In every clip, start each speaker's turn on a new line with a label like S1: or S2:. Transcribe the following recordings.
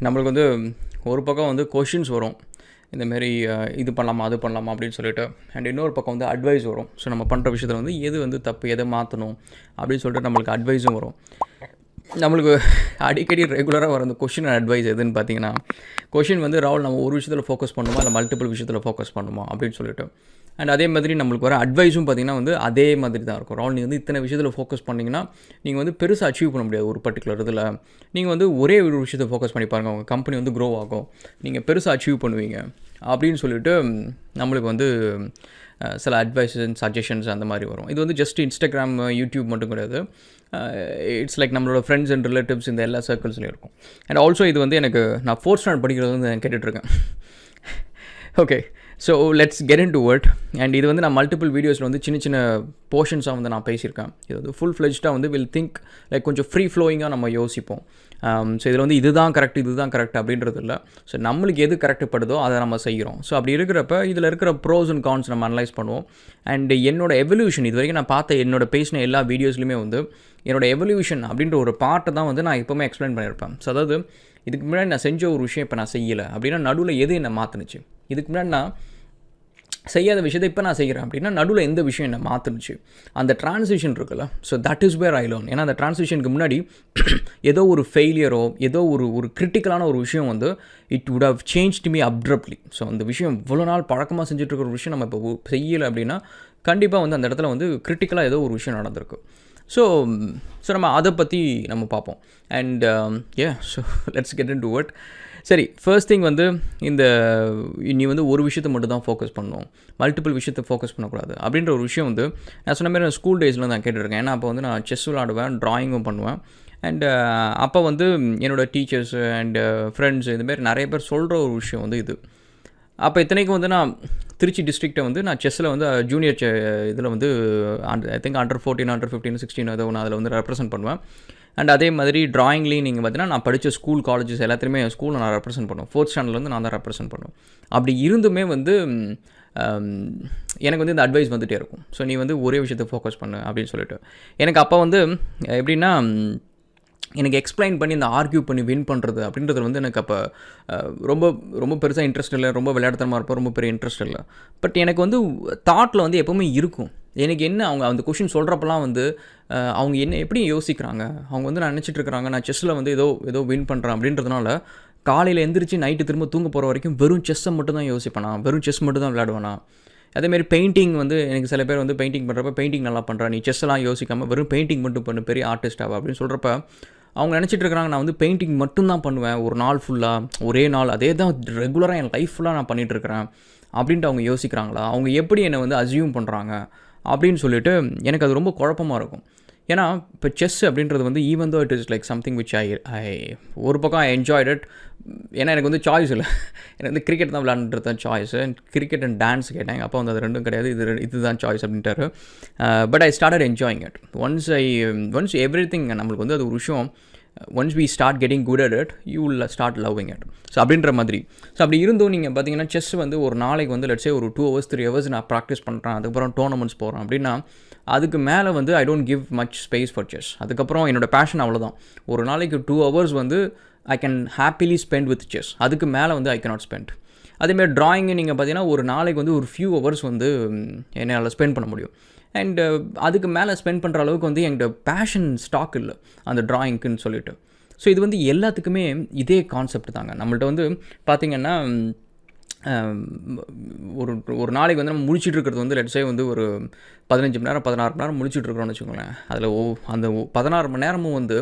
S1: நம்மளுக்கு வந்து ஒரு பக்கம் வந்து கொஷின்ஸ் வரும். இந்தமாரி இது பண்ணலாமா, அது பண்ணலாமா அப்படின்னு சொல்லிட்டு. அண்ட் இன்னொரு பக்கம் வந்து அட்வைஸ் வரும். ஸோ நம்ம பண்ணுற விஷயத்தில் வந்து எது வந்து தப்பு, எதை மாற்றணும் அப்படின்னு சொல்லிட்டு நம்மளுக்கு அட்வைஸும் வரும். நம்மளுக்கு அடிக்கடி ரெகுலராக வர அந்த கொஷின் அண்ட் அட்வைஸ் எதுன்னு பார்த்தீங்கன்னா, கொஷின் வந்து ராகுல் நம்ம ஒரு விஷயத்தில் ஃபோக்கஸ் பண்ணுமா, இல்லை மல்டிபிள் விஷயத்தில் ஃபோக்கஸ் பண்ணுமா அப்படின்னு சொல்லிட்டு. அண்ட் அதே மாதிரி நம்மளுக்கு வர அட்வைஸும் பார்த்திங்கன்னா வந்து அதே மாதிரி தான் இருக்கும். ராகுல் நீங்கள் வந்து இத்தனை விஷயத்தில் ஃபோக்கஸ் பண்ணிங்கன்னா நீங்கள் வந்து பெருசாக அச்சீவ் பண்ண முடியாது. ஒரு பர்டிகுலர் இதில் நீங்கள் வந்து ஒரே ஒரு விஷயத்தை ஃபோக்கஸ் பண்ணி பாருங்கள், உங்கள் கம்பெனி வந்து க்ரோ ஆகும், நீங்கள் பெருசாக அச்சீவ் பண்ணுவீங்க அப்படின்னு சொல்லிட்டு நம்மளுக்கு வந்து சில அட்வைஸஸ் அண்ட் சஜஷன்ஸ் அந்த மாதிரி வரும். இது வந்து ஜஸ்ட் இன்ஸ்டாகிராம், யூடியூப் மட்டும் கிடையாது. இட்ஸ் லைக் நம்மளோட ஃப்ரெண்ட்ஸ் அண்ட் ரிலேட்டிவ்ஸ் இந்த எல்லா சர்க்கிள்ஸ்லையும் இருக்கும். அண்ட் ஆல்சோ இது வந்து எனக்கு நான் 4th ஸ்டாண்டர்ட் படிக்கிறது வந்து கேட்டுட்ருக்கேன். Okay, so let's get into word. And இது வந்து நான் மல்டிபிள் வீடியோஸில் வந்து சின்ன சின்ன போர்ஷன்ஸாக வந்து நான் பேசியிருக்கேன். இது வந்து ஃபுல் ஃப்ளெஜ்டாக வந்து வில் திங்க் லைக் கொஞ்சம் ஃப்ரீ ஃப்ளோயிங்காக நம்ம யோசிப்போம். ஸோ இதில் வந்து இதுதான் கரெக்ட் அப்படின்றது இல்லை. ஸோ நம்மளுக்கு எது கரெக்ட் படுதோ அதை நம்ம செய்கிறோம். ஸோ அப்படி இருக்கிறப்ப இதில் இருக்கிற ப்ரோஸ் அண்ட் கான்ஸ் நம்ம அனலைஸ் பண்ணுவோம். அண்ட் என்னோடய எவல்யூஷன் இது வரைக்கும் நான் பார்த்த என்னோட பேசின எல்லா வீடியோஸ்லையுமே வந்து என்னோடய எவல்யூஷன் அப்படின்ற ஒரு பார்ட்டை தான் வந்து நான் எப்போவுமே எக்ஸ்பிளைன் பண்ணியிருப்பேன். ஸோ அதாவது இதுக்கு முன்னாடி நான் செஞ்ச ஒரு விஷயம் இப்போ நான் செய்யலை அப்படின்னா நடுவில் எது என்னை மாற்றுனுச்சு, இதுக்கு முன்னாடி நான் செய்யாத விஷயத்தை இப்போ நான் செய்கிறேன் அப்படின்னா நடுவில் எந்த விஷயம் என்ன மாற்றுனுச்சு, அந்த ட்ரான்சிஷன் இருக்குல்ல. So that is where I learn. ஏன்னா அந்த ட்ரான்சிஷனுக்கு முன்னாடி ஏதோ ஒரு ஃபெயிலியரோ ஏதோ ஒரு கிரிட்டிக்கலான ஒரு விஷயம் வந்து it would have changed me abruptly. ஸோ அந்த விஷயம் இவ்வளோ நாள் பழக்கமாக செஞ்சுட்டு இருக்கிற ஒரு விஷயம் நம்ம இப்போ செய்யலை அப்படின்னா கண்டிப்பாக வந்து அந்த இடத்துல வந்து கிரிட்டிக்கலாக ஏதோ ஒரு விஷயம் நடந்திருக்கு. ஸோ நம்ம அதை பற்றி நம்ம பார்ப்போம். And so let's get into word. சரி, ஃபர்ஸ்ட் திங் வந்து நீ வந்து ஒரு விஷயத்தை மட்டும் தான் ஃபோக்கஸ் பண்ணணும், மல்டிபிள் விஷயத்தை ஃபோக்கஸ் பண்ணக்கூடாது அப்படின்ற ஒரு விஷயம் வந்து நான் சொன்ன மாதிரி நான் ஸ்கூல் டேஸில் நான் கேட்டுருக்கேன். ஏன்னா அப்போ வந்து நான் செஸ் விளாடுவேன், ட்ராயிங்கும் பண்ணுவேன். அண்டு அப்போ வந்து என்னோடய டீச்சர்ஸு அண்டு ஃப்ரெண்ட்ஸு இதுமாரி நிறைய பேர் சொல்கிற ஒரு விஷயம் வந்து இது. அப்போ இத்தனைக்கும் வந்து நான் திருச்சி டிஸ்ட்ரிக்டை வந்து நான் செஸ்ஸில் வந்து ஜூனியர் இதில் வந்து ஐ திங்க் அண்டர் 14, அண்டர் 15, 16 ஏதோ ஒன்று அதில் வந்து ரெப்ரசென்ட் பண்ணுவேன். அண்ட் அதே மாதிரி ட்ராயிங்லேயும் நீங்கள் பார்த்தீங்கன்னா நான் படித்த ஸ்கூல், காலேஜஸ் எல்லாத்துலேயுமே ஸ்கூலில் நான் ரெப்ரசென்ட் பண்ணுவேன். 4th ஸ்டாண்டர்ட்ல வந்து நான் தான் ரெப்ரசென்ட் பண்ணுவேன். அப்படி இருந்துமே வந்து எனக்கு வந்து இந்த அட்வைஸ் வந்துகிட்டே இருக்கும். ஸோ நீ வந்து ஒரே விஷயத்தை ஃபோக்கஸ் பண்ணு அப்படின்னு சொல்லிட்டு. எனக்கு அப்போ வந்து எப்படின்னா எனக்கு எக்ஸ்பிளைன் பண்ணி இந்த ஆர்கியூ பண்ணி வின் பண்ணுறது அப்படின்றது வந்து எனக்கு அப்போ ரொம்ப ரொம்ப பெருசாக இன்ட்ரெஸ்ட் இல்லை. ரொம்ப விளையாட்டுத்தனமாக இருப்போம், ரொம்ப பெரிய இன்ட்ரெஸ்ட் இல்லை. பட் எனக்கு வந்து தாட்டில் வந்து எப்போவுமே இருக்கும். எனக்கு என்ன அவங்க அந்த கொஷின் சொல்கிறப்பெல்லாம் வந்து அவங்க என்ன எப்படி யோசிக்கிறாங்க, அவங்க வந்து நான் நினச்சிட்டு இருக்கிறாங்க நான் செஸ்ஸில் வந்து ஏதோ வின் பண்ணுறேன் அப்படின்றதுனால காலையில் எந்திரிச்சு நைட்டு திரும்ப தூங்க போகிற வரைக்கும் வெறும் செஸ்ஸை மட்டும் தான் யோசிப்பேனா, வெறும் செஸ் மட்டும் தான் விளையாடுவேனா. அதேமாரி பெயிண்டிங் வந்து எனக்கு சில பேர் வந்து பெயிண்டிங் பண்ணுறப்ப பெயிண்டிங் நல்லா பண்ணுறா, நீ செஸ்ஸெல்லாம் யோசிக்காமல் வெறும் பெயிண்டிங் மட்டும் பண்ணு, பெரிய ஆர்டிஸ்டாக அப்படின்னு சொல்கிறப்ப அவங்க நினச்சிட்டு இருக்கிறாங்க நான் வந்து பெயிண்டிங் மட்டும்தான் பண்ணுவேன் ஒரு நாள் ஃபுல்லாக, ஒரே நாள் அதே தான் ரெகுலராக என் லைஃப் ஃபுல்லாக நான் பண்ணிகிட்ருக்கிறேன் அப்படின்ட்டு அவங்க யோசிக்கிறாங்களா, அவங்க எப்படி என்னை வந்து அசியூம் பண்ணுறாங்க அப்படின்னு சொல்லிட்டு எனக்கு அது ரொம்ப குழப்பமாக இருக்கும். ஏன்னா இப்போ செஸ் அப்படின்றது வந்து even though it is like something which I ஒரு பக்கம் ஐ என்ஜாய்ட் இட். ஏன்னா எனக்கு வந்து சாய்ஸ் இல்லை, எனக்கு வந்து கிரிக்கெட் தான் விளையாண்டுறது தான் சாய்ஸு. கிரிக்கெட் அண்ட் டான்ஸ் கேட்டேன், அப்போ வந்து அது ரெண்டும் கிடையாது, இதுதான் சாய்ஸ் அப்படின்ட்டாரு. But I started enjoying it. Once everything நம்மளுக்கு வந்து அது ஒரு விஷயம் once we start getting good at it you will start loving it. So அப்படின்ற மாதிரி. ஸோ அப்படி இருந்தும் நீங்கள் பார்த்தீங்கன்னா செஸ் வந்து ஒரு நாளைக்கு வந்து லெட்ஸே ஒரு 2 hours 3 hours நான் ப்ராக்டிஸ் பண்ணுறேன், அதுக்கப்புறம் டோர்னமெண்ட்ஸ் போகிறேன் அப்படின்னா அதுக்கு மேலே வந்து I don't give much space for chess. அதுக்கப்புறம் என்னோடய பேஷன் அவ்வளோதான். ஒரு நாளைக்கு 2 hours வந்து I can happily spend with chess, அதுக்கு மேலே வந்து ஐ கேனாட் ஸ்பெண்ட். அதேமாதிரி ட்ராயிங்கு நீங்கள் பார்த்தீங்கன்னா ஒரு நாளைக்கு வந்து ஒரு ஃபியூ ஹவர்ஸ் வந்து என்னால் ஸ்பெண்ட் பண்ண முடியும். அண்டு அதுக்கு மேலே ஸ்பெண்ட் பண்ணுற அளவுக்கு வந்து என்கிட்ட பேஷன் ஸ்டாக் இல்லை அந்த ட்ராயிங்க்குன்னு சொல்லிட்டு. ஸோ இது வந்து எல்லாத்துக்குமே இதே கான்செப்ட் தாங்க. நம்மள்ட்ட வந்து பார்த்திங்கன்னா ஒரு நாளைக்கு வந்து நம்ம முழிச்சிட்டு இருக்கிறது வந்து லெட்ஸே வந்து ஒரு 15 மணி நேரம் 16 மணி நேரம் முழிச்சிட்டு இருக்கிறோன்னு வச்சுக்கோங்களேன். அதில் அந்த 16 மணி நேரமும் வந்து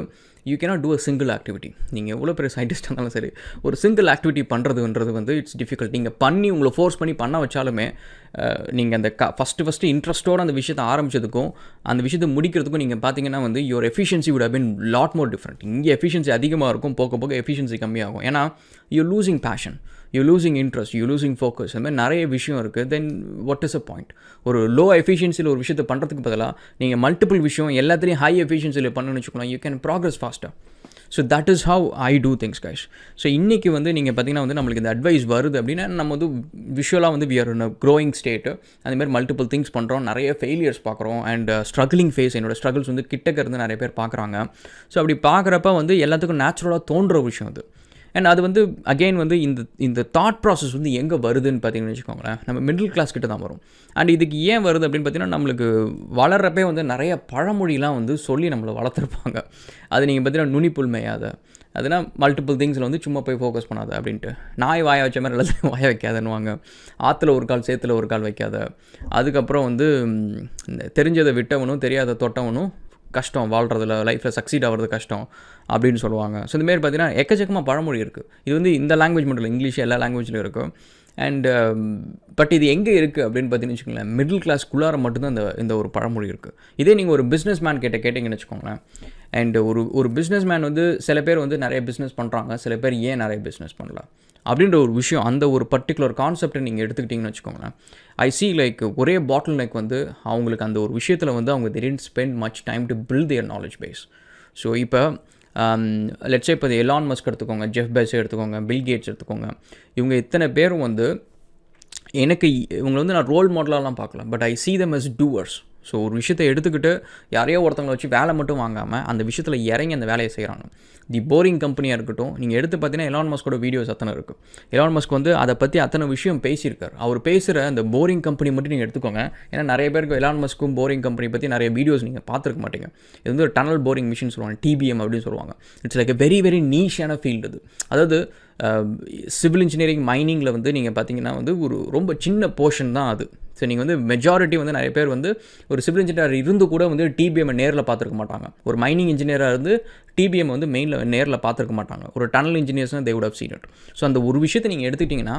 S1: you cannot do a single activity. நீங்கள் எவ்வளோ பெரிய சயின்டிஸ்டாக இருந்தாலும் சரி ஒரு சிங்கிள் ஆக்டிவிட்டி பண்ணுறதுன்றது வந்து இட்ஸ் டிஃபிகல்ட். நீங்கள் பண்ணி உங்களை ஃபோர்ஸ் பண்ணி பண்ண வச்சாலுமே நீங்கள் அந்த ஃபஸ்ட்டு இன்ட்ரெஸ்ட்டோடு அந்த விஷயத்தை ஆரம்பித்ததுக்கும் அந்த விஷயத்தை முடிக்கிறதுக்கும் நீங்கள் பார்த்தீங்கன்னா வந்து your efficiency would have been lot more different. இங்கே எஃபிஷியன்சி அதிகமாக இருக்கும், போக போக எஃபிஷியன்சி கம்மியாகும். ஏன்னா you losing passion, you losing interest, you losing focus, அந்த மாதிரி நிறைய விஷயம் இருக்குது. Then what is a point? ஒரு லோ எஃபிஷியன்சியில் ஒரு விஷயத்தை பண்ணுறதுக்கு பதிலாக நீங்கள் மல்டிபிள் விஷயம் எல்லாத்துலேயும் ஹை எஃபிஷியன்சியில் பண்ணணும்னு வச்சுக்கலாம், யூ கேன் ப்ராக்ரஸ் ஃபாஸ்ட்டாக. So that is how I do things guys. ஸோ இன்றைக்கி வந்து நீங்கள் பார்த்தீங்கன்னா வந்து நம்மளுக்கு இந்த அட்வைஸ் வருது அப்படின்னா நம்ம வந்து விஷுவலாக வந்து we are in a growing state. அந்தமாதிரி மல்டிபிள் திங்ஸ் பண்ணுறோம், நிறைய ஃபெயிலியர்ஸ் பார்க்குறோம் அண்ட் ஸ்ட்ரகிளிங் ஃபேஸ், என்னோடய ஸ்ட்ரகிள்ஸ் வந்து கிட்டக்க இருந்து நிறைய பேர் பார்க்குறாங்க. ஸோ அப்படி பார்க்குறப்ப வந்து எல்லாத்துக்கும் நேச்சுரலாக தோன்ற விஷயம் அது. அண்ட் அது வந்து அகெயின் வந்து இந்த தாட் ப்ராசஸ் வந்து எங்கே வருதுன்னு பார்த்தீங்கன்னு வச்சுக்கோங்களேன், நம்ம மிடில் கிளாஸ் கிட்ட தான் வரும். அண்ட் இதுக்கு ஏன் வருது அப்படின்னு பார்த்தீங்கன்னா, நம்மளுக்கு வளர்கிறப்பே வந்து நிறைய பழமொழிலாம் வந்து சொல்லி நம்மளை வளர்த்துருப்பாங்க. அது நீங்கள் பார்த்தீங்கன்னா நுனிப்புல் மேயாத, அதுனா மல்டிபிள் திங்ஸில் வந்து சும்மா போய் ஃபோக்கஸ் பண்ணாத அப்படின்ட்டு. நாய் வாய வச்ச மாதிரி எல்லாத்தையும் வாய வைக்காதன்னுவாங்க. ஆற்றுல ஒரு கால் சேத்துல ஒரு கால் வைக்காத. அதுக்கப்புறம் வந்து தெரிஞ்சதை விட்டவனும் தெரியாத தொட்டவனும் கஷ்டம் வாழ்கிறதுல, லைஃப்பில் சக்சீட் ஆகிறது கஷ்டம் அப்படின்னு சொல்லுவாங்க. ஸோ இந்தமாரி பார்த்தீங்கன்னா எக்கச்சக்கமாக பழமொழி இருக்குது. இது வந்து இந்த லாங்குவேஜ் மட்டும் இல்லை, இங்கிலீஷ் எல்லா லாங்குவேஜ்லையும் இருக்கும். அண்ட் பட் இது எங்கே இருக்குது அப்படின்னு பார்த்தீங்கன்னு வச்சுக்கோங்களேன், மிடில் கிளாஸ்க்குள்ளார மட்டும்தான் இந்த ஒரு பழமொழி இருக்குது. இதே நீங்கள் ஒரு பிஸ்னஸ் மேன் கேட்டிங்கன்னு வச்சுக்கோங்களேன். அண்ட் ஒரு பிஸ்னஸ் மேன் வந்து சில பேர் வந்து நிறைய பிஸ்னஸ் பண்ணுறாங்க, சில பேர் ஏன் நிறைய பிஸ்னஸ் பண்ணல அப்படின்ற ஒரு விஷயம், அந்த ஒரு பர்டிகுலர் கான்செப்டை நீங்கள் எடுத்துக்கிட்டிங்கன்னு வச்சுக்கோங்களேன். ஐ சி லைக் ஒரே பாட்டில் நெக் வந்து அவங்களுக்கு அந்த ஒரு விஷயத்தில் வந்து அவங்க they didn't spend much time to build their knowledge base. So இப்போ லெட்ஸ் சே இப்போ எலான் மஸ்க் எடுத்துக்கோங்க, ஜெஃப் பெசோஸ் எடுத்துக்கோங்க, பில் கேட்ஸ் எடுத்துக்கோங்க. இவங்க இத்தனை பேரும் வந்து எனக்கு இவங்களை வந்து நான் ரோல் மாடலாலாம் பார்க்கலாம், but I see them as doers. So ஒரு விஷயத்தை எடுத்துக்கிட்டு யாரையோ ஒருத்தவங்களை வச்சு வேலை மட்டும் வாங்காமல் அந்த விஷயத்தில் இறங்கி அந்த வேலையை செய்கிறாங்க. தி போரிங் கம்பெனியாக இருக்கட்டும், நீங்கள் எடுத்து பார்த்தீங்கன்னா எலான் மஸ்கோட வீடியோஸ் அத்தனை இருக்குது. எலான் மஸ்க் வந்து அதை பற்றி அத்தனை விஷயம் பேசியிருக்கார். அவர் பேசுகிற அந்த போரிங் கம்பெனி மட்டும் நீங்கள் எடுத்துக்கோங்க. ஏன்னா நிறைய பேருக்கு எலான் மஸ்க்கும் போரிங் கம்பெனி பற்றி நிறைய வீடியோஸ் நீங்கள் பார்த்துருக்க மாட்டீங்க. இது வந்து ஒரு டனல் போரிங் மிஷின் சொல்லுவாங்க, டிபிஎம் அப்படின்னு சொல்லுவாங்க. இட்ஸ் லைக் வெரி வெரி நீஷான ஃபீல்டு இது. அதாவது சிவில் இன்ஜினியரிங் மைனிங்கில் வந்து நீங்கள் பார்த்தீங்கன்னா வந்து ஒரு ரொம்ப சின்ன போர்ஷன் தான் அது. ஸோ நீங்கள் வந்து மெஜாரிட்டி வந்து நிறைய பேர் வந்து ஒரு சிவில் இன்ஜினியர் இருந்து கூட வந்து டிபிஎம் நேரில் பார்த்துருக்க மாட்டாங்க. ஒரு மைனிங் இன்ஜினியராக இருந்து டிபிஎம் வந்து நேரில் பார்த்துருக்க மாட்டாங்க. ஒரு டனல் இன்ஜினியர்ஸ்னால் they would have seen it. So அந்த ஒரு விஷயத்தை நீங்கள் எடுத்துக்கிட்டிங்கன்னா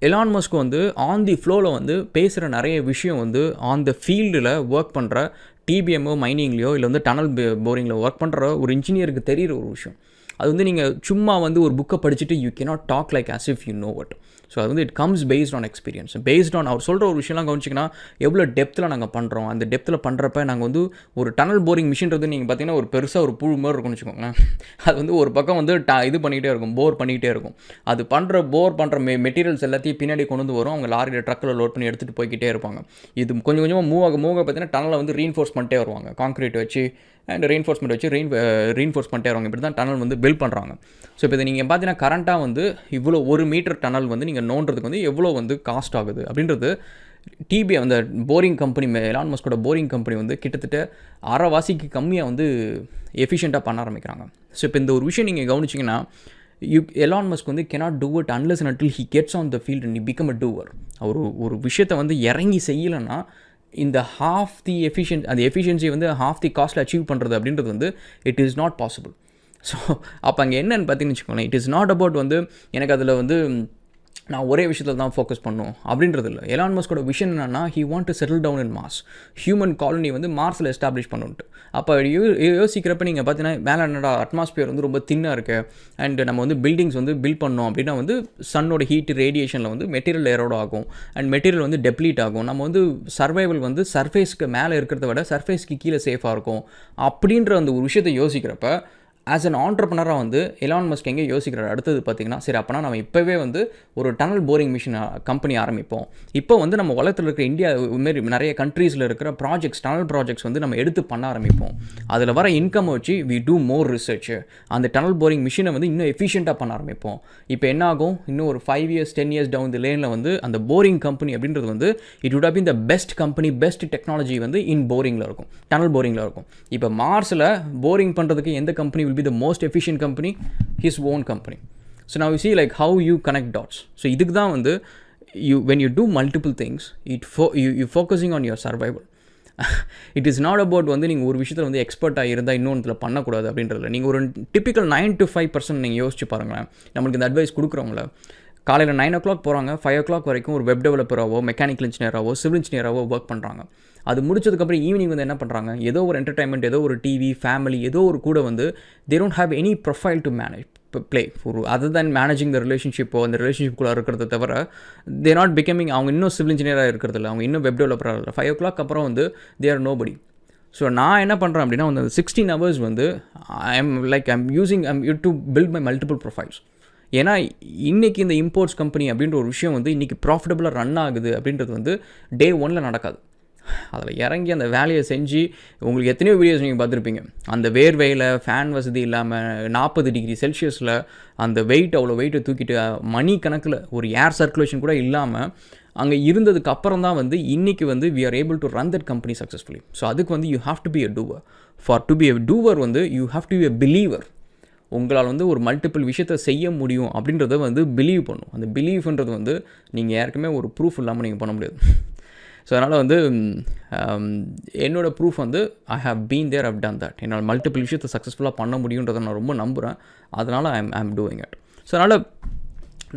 S1: எலான் மஸ்க் வந்து ஆன் தி ஃப்ளோவில் வந்து பேசுகிற நிறைய விஷயம் வந்து ஆன் த ஃபீல்டில் ஒர்க் பண்ணுற டிபிஎம்மோ மைனிங்லையோ இல்லை வந்து டனல் போரிங்கில் ஒர்க் பண்ணுற ஒரு இன்ஜினியருக்கு தெரிகிற ஒரு விஷயம். அது வந்து நீங்கள் சும்மா வந்து ஒரு புக்கை படிச்சுட்டு you cannot talk like as if you know it. So அது வந்து it comes based on experience, based on அவர் சொல்கிற ஒரு விஷயம்லாம் கவனிச்சிங்கன்னா எவ்வளோ டெப்த்தில் நாங்கள் பண்ணுறோம். அந்த டெப்த்தில் பண்ணுறப்ப நாங்கள் வந்து ஒரு டனல் போரிங் மிஷின்றது நீங்கள் பார்த்தீங்கன்னா ஒரு பெருசாக ஒரு புழு மாதிரி இருக்கும்னு வச்சுக்கோங்களேன். அது வந்து ஒரு பக்கம் வந்து இது பண்ணிக்கிட்டே இருக்கும், போர் பண்ணிக்கிட்டே இருக்கும். அது போர் பண்ணுற மெட்டீரியல்ஸ் எல்லாத்தையும் பின்னாடி கொண்டு வந்து வரும். அவங்க லாரியில் ட்ரக்கில் லோட் பண்ணி எடுத்துகிட்டு போய்கிட்டே இருப்பாங்க. இது கொஞ்சம் கொஞ்சமாக மூவ் பார்த்தீங்கன்னா டனலை வந்து ரீன்ஃபோர்ஸ் பண்ணிட்டே வருவாங்க, கான்க்ரீட் வச்சு அண்ட் ரெயின்ஃபோர்ஸ்மெண்ட் வச்சு ரீன்ஃபோர்ஸ் பண்ணிட்டே வருவாங்க. இப்படி தான் டனல் வந்து பில்ட் பண்ணுறாங்க. ஸோ இப்போ இதை நீங்கள் பார்த்தீங்கன்னா கரண்ட்டாக வந்து இவ்வளோ 1 மீட்டர் டனல் வந்து நீங்கள் நோண்டுறதுக்கு வந்து எவ்வளோ வந்து காஸ்ட் ஆகுது அப்படின்றது டிபிஎம் அந்த போரிங் கம்பெனி, எலான் மஸ்கோட போரிங் கம்பெனி வந்து கிட்டத்தட்ட அரைவாசிக்கு கம்மியாக வந்து எஃபிஷியண்ட்டாக பண்ண ஆரம்பிக்கிறாங்க. ஸோ இப்போ இந்த ஒரு விஷயம் நீங்கள் கவனிச்சிங்கன்னா எலான் மஸ்க் வந்து cannot do it unless and until he gets on the field and he become a doer. ஒரு விஷயத்தை வந்து இறங்கி செய்யலைன்னா இந்த அந்த எஃபிஷியன்சி வந்து half the காஸ்ட்டில் அச்சீவ் பண்ணுறது அப்படின்றது வந்து it is not possible. So அப்போ அங்கே என்னன்னு பார்த்தீங்கன்னு வச்சுக்கோங்களேன், இட் இஸ் நாட் அபவுட் வந்து எனக்கு அதில் வந்து நான் ஒரே விஷயத்தில் தான் ஃபோக்கஸ் பண்ணும் அப்படின்றது இல்லை. எலான் மஸ்கோட விஷன் என்னன்னா he want to settle down in Mars, human colony வந்து மார்ஸில் எஸ்டாப்ளிஷ் பண்ணுன்ட்டு. அப்போ யோசிக்கிறப்ப நீங்கள் பார்த்தீங்கன்னா மேலே என்னடா அட்மாஸ்பியர் வந்து ரொம்ப தின்னாக இருக்குது அண்ட் நம்ம வந்து பில்டிங்ஸ் வந்து பில்ட் பண்ணோம் அப்படின்னா வந்து சன்னோட ஹீட் ரேடியேஷனில் வந்து மெட்டீரியல் ஏரோட ஆகும் அண்ட் மெட்டீரியல் வந்து டெப்ளீட் ஆகும். நம்ம வந்து சர்வைவல் வந்து சர்ஃபேஸ்க்கு மேலே இருக்கிறத விட சர்ஃபேஸ்க்கு கீழே சேஃபாக இருக்கும் அப்படின்ற அந்த ஒரு விஷயத்தை யோசிக்கிறப்ப ஆஸ் அன் ஆண்டர்ப்ரனராக வந்து எலான் மஸ்க் எங்கே யோசிக்கிறார் அடுத்தது பார்த்தீங்கன்னா, சரி அப்போனா நம்ம இப்போவே வந்து ஒரு டனல் போரிங் மிஷின் கம்பெனி ஆரம்பிப்போம். இப்போ வந்து நம்ம உலகத்தில் இருக்கிற இந்தியா இதுமாரி நிறைய கண்ட்ரீஸில் இருக்கிற டனல் ப்ராஜெக்ட்ஸ் வந்து நம்ம எடுத்து பண்ண ஆரம்பிப்போம். அதில் வர இன்கம் வச்சு வி டூ மோர் ரிசர்ச், அந்த டனல் போரிங் மிஷினை வந்து இன்னும் எஃபிஷியண்ட்டாக பண்ண ஆரம்பிப்போம். இப்போ என்ன ஆகும், இன்னும் ஒரு 5 years 10 years டவுன் தி லேனில் வந்து அந்த போரிங் கம்பெனி அப்படின்றது வந்து it would have been the best company, best technology வந்து இன் போரிங்கில் இருக்கும், டனல் போரிங்கில் இருக்கும். இப்போ மார்ஸில் போரிங் பண்ணுறதுக்கு எந்த company will be the most efficient company? His own company. So now you see like how you connect dots. So இதுக்கு தான் வந்து when you do multiple things, you focusing on your survival. It is not about வந்து நீங்கள் ஒரு விஷயத்தில் வந்து எக்ஸ்பர்ட்டாக இருந்தால் இன்னொன்றில் பண்ணக்கூடாது அப்படின்றதில்ல. நீங்கள் ஒரு டிப்பிக்கல் 9 to 5% நீங்கள் யோசிச்சு பாருங்களேன். நம்மளுக்கு இந்த அட்வைஸ் கொடுக்குறவங்கள காலையில் 9 o'clock போகிறாங்க, 5 o'clock வரைக்கும் ஒரு வெப் டெவலப்பராகவோ மெக்கானிக்கல் இன்ஜினியராகவோ சிவில் இன்ஜினியராகவோ ஒர்க் பண்ணுறாங்க. அது முடிச்சதுக்கப்புறம் ஈவினிங் வந்து என்ன பண்ணுறாங்க, ஏதோ ஒரு என்டர்டைன்மெண்ட், ஏதோ ஒரு டிவி, ஃபேமிலி, ஏதோ ஒரு கூட வந்து they don't have any profile to manage play ஒரு other than managing the relationship, அந்த ரிலேஷன்ஷிப்குள்ளே இருக்கிறத தவிர they not becoming, அவங்க இன்னும் சிவில் இன்ஜினியராக இருக்கிறதில்ல, அவங்க இன்னும் வெப் டெவலப்பராக இல்லை. 5 o'clock அப்புறம் வந்து they are nobody. ஸோ நான் என்ன பண்ணுறேன் அப்படின்னா வந்து 16 hours வந்து I'm using to build my multiple profiles. ஏன்னா இன்றைக்கி இந்த இம்போர்ட்ஸ் கம்பெனி அப்படின்ற ஒரு விஷயம் வந்து இன்றைக்கி ப்ராஃபிட்டபுளாக ரன் ஆகுது அப்படின்றது வந்து day 1 நடக்காது. அதில் இறங்கி அந்த வேலையை செஞ்சு உங்களுக்கு எத்தனையோ வீடியோஸ் நீங்கள் பார்த்துருப்பீங்க. அந்த வேர்வையில் ஃபேன் வசதி இல்லாமல் 40 டிகிரி செல்சியஸில் அந்த அவ்வளோ வெயிட்டை தூக்கிட்டு மணி கணக்கில் ஒரு ஏர் சர்க்குலேஷன் கூட இல்லாமல் அங்கே இருந்ததுக்கு அப்புறம் தான் வந்து இன்றைக்கி வந்து we are able to run that company successfully. So அதுக்கு வந்து you have to be a doer. For to be a doer வந்து you have to be a believer. உங்களால் வந்து ஒரு மல்டிபிள் விஷயத்தை செய்ய முடியும் அப்படின்றத வந்து பிலீவ் பண்ணும். அந்த பிலீவ்ன்றது வந்து நீங்கள் யாருக்குமே ஒரு ப்ரூஃப் இல்லாமல் நீங்கள் பண்ண முடியாது. ஸோ அதனால் வந்து என்னோடய ப்ரூஃப் வந்து I have been there, I've done that. என்னால் மல்டிபிள் விஷயத்தை சக்ஸஸ்ஃபுல்லாக பண்ண முடியுன்றதை நான் ரொம்ப நம்புகிறேன். அதனால் I am doing it. So அதனால்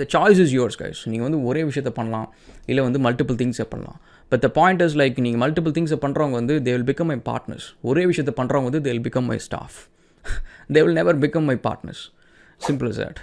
S1: the choice is yours guys. நீங்கள் வந்து ஒரே விஷயத்தை பண்ணலாம், இல்லை வந்து மல்டிபிள் திங்ஸை பண்ணலாம். But the point is like நீங்கள் மல்டிபிள் திங்ஸை பண்ணுறவங்க வந்து they will become my partners. ஒரே விஷயத்தை பண்ணுறவங்க வந்து they will become my staff. They will never become my partners. Simple as that.